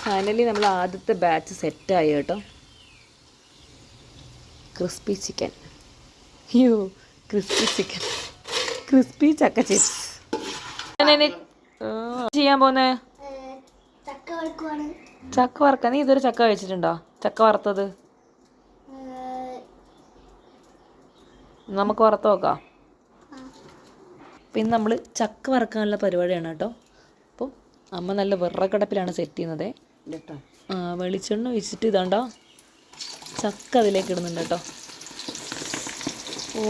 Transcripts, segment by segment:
Finally നമ്മൾ ആദ്യത്തെ batch സെറ്റായി കേട്ടോ. ക്രിസ്പി ചിക്കൻ, ക്രിസ്പി ചക്ക ചിപ്സ്. ചെയ്യാൻ പോന്നേ ചക്ക വറക്ക. നീ ഇതൊരു ചക്ക കഴിച്ചിട്ടുണ്ടോ? ചക്ക വറുത്തത് നമുക്ക് വറുത്ത് നോക്കാം. പിന്നെ നമ്മൾ ചക്ക വറക്കാനുള്ള പരിപാടിയാണ് കേട്ടോ. അപ്പോൾ അമ്മ നല്ല വിറകടപ്പിലാണ് സെറ്റ് ചെയ്യുന്നത്. വെളിച്ചെണ്ണ ഒഴിച്ചിട്ട് ഇതാണ്ടോ ചക്ക അതിലേക്ക് ഇടുന്നുണ്ട് കേട്ടോ. ഓ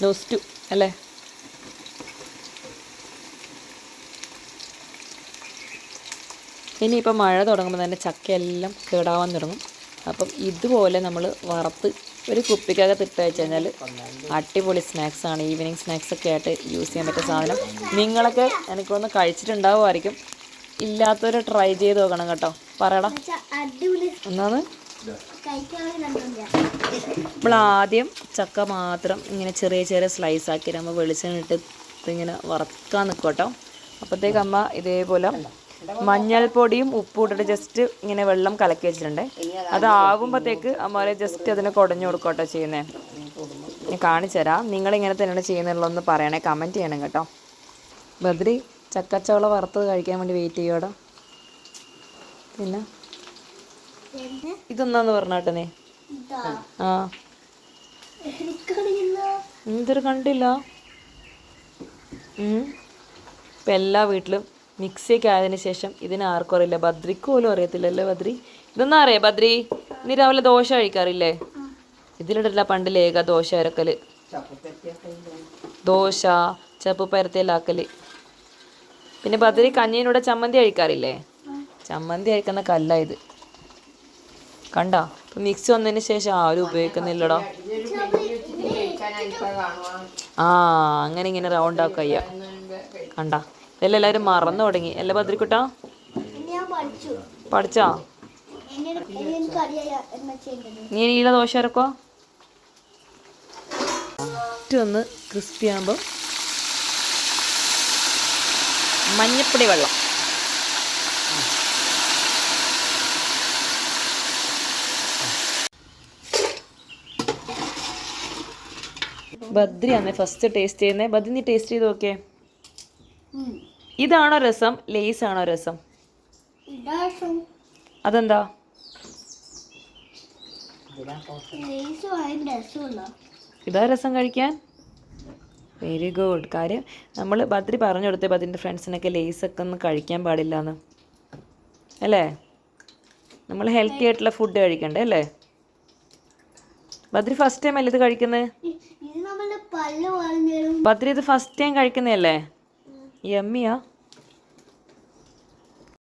ടോസ്റ്റു അല്ലേ? ഇനിയിപ്പോൾ മഴ തുടങ്ങുമ്പോൾ തന്നെ ചക്കയെല്ലാം കേടാവാൻ തുടങ്ങും. അപ്പം ഇതുപോലെ നമ്മൾ വറുത്ത് ഒരു കുപ്പിക്കകത്ത് ഇട്ട് വെച്ച് കഴിഞ്ഞാൽ അടിപൊളി സ്നാക്സാണ്. ഈവനിങ് സ്നാക്സൊക്കെ ആയിട്ട് യൂസ് ചെയ്യാൻ പറ്റിയ സാധനം. നിങ്ങളൊക്കെ എനിക്കൊന്ന് കഴിച്ചിട്ടുണ്ടാവുമായിരിക്കും. ഇല്ലാത്തവർ ട്രൈ ചെയ്ത് നോക്കണം കേട്ടോ. പറയടാ ഒന്നാമത് നമ്മൾ ആദ്യം ചക്ക മാത്രം ഇങ്ങനെ ചെറിയ ചെറിയ സ്ലൈസ് ആക്കി നമ്മൾ വെളിച്ചെണ്ണ ഇട്ട് ഇങ്ങനെ വറുക്കാൻ നിൽക്കും കേട്ടോ. അപ്പോഴത്തേക്ക് അമ്മ ഇതേപോലെ മഞ്ഞൾപ്പൊടിയും ഉപ്പും ഇട്ടിട്ട് ജസ്റ്റ് ഇങ്ങനെ വെള്ളം കലക്കി വെച്ചിട്ടുണ്ട്. അതാകുമ്പോഴത്തേക്ക് അമ്മ ജസ്റ്റ് അതിന് കുടഞ്ഞു കൊടുക്കട്ടോ ചെയ്യുന്നത്. ഞാൻ കാണിച്ചു തരാം. നിങ്ങളിങ്ങനെ തന്നെയാണ് ചെയ്യുന്നുള്ളതെന്ന് പറയണേ, കമൻറ്റ് ചെയ്യണം കേട്ടോ. ബദ്രി ചക്കച്ചവള വറുത്തത് കഴിക്കാൻ വേണ്ടി വെയിറ്റ് ചെയ്യോടാ. പിന്നെ ഇതൊന്നാന്ന് പറഞ്ഞാട്ടെ നീ. ഇതൊരു കണ്ടില്ല. ഇപ്പം എല്ലാ വീട്ടിലും മിക്സിയൊക്കെ ആയതിനു ശേഷം ഇതിന് ആർക്കും അറിയില്ല. ബദ്രിക്ക് പോലും അറിയത്തില്ലല്ലേ ബദ്രി? ഇതൊന്നും അറിയാം ബദ്രി? നീ രാവിലെ ദോശ കഴിക്കാറില്ലേ? ഇതിലിടില്ല പണ്ട് ലേഖ ദോശ അരക്കല്, ദോശ ചപ്പ് പരത്തേലാക്കല്. പിന്നെ ബദ്രി കഞ്ഞീനൂടെ ചമ്മന്തി കഴിക്കാറില്ലേ? ചമ്മന്തി കഴിക്കുന്ന കല്ല ഇത്. കണ്ടാ? ഇപ്പം മിക്സി വന്നതിന് ശേഷം ആരും ഉപയോഗിക്കുന്നില്ലടോ. അങ്ങനെ ഇങ്ങനെ റൗണ്ട് ആക്കുക. കണ്ടാ? ഇതെല്ലാം എല്ലാവരും മറന്നു തുടങ്ങി അല്ലേ ബദ്രിക്കുട്ടാ? പഠിച്ചോ? നീ നീല ദോശ ഇറക്കോ? ഒന്ന് ക്രിസ്പി ആകുമ്പോൾ മഞ്ഞപ്പൊടി വെള്ളം. ബദ്രിയാണ് ഫസ്റ്റ് ടേസ്റ്റ് ചെയ്യുന്നത്. ബദ്രി നീ ടേസ്റ്റ് ചെയ്ത് നോക്കിയേ. ഇതാണോ രസം? ലേസ് ആണോ രസം? അതെന്താ? ഇതാ രസം കഴിക്കാൻ? Very good. കാര്യം നമ്മൾ ബദ്രി പറഞ്ഞു കൊടുത്തേ ബദ്രിൻ്റെ ഫ്രണ്ട്സിനൊക്കെ ലേസൊക്കെ ഒന്നും കഴിക്കാൻ പാടില്ല എന്ന് അല്ലേ? നമ്മൾ ഹെൽത്തി ആയിട്ടുള്ള ഫുഡ് കഴിക്കണ്ടേ അല്ലേ? ബദ്രി ഫസ്റ്റ് ടൈം അല്ലേ ഇത് കഴിക്കുന്നത്? ബദ്രി ഇത് ഫസ്റ്റ് ടൈം കഴിക്കുന്നതല്ലേ? യമ്മിയാ?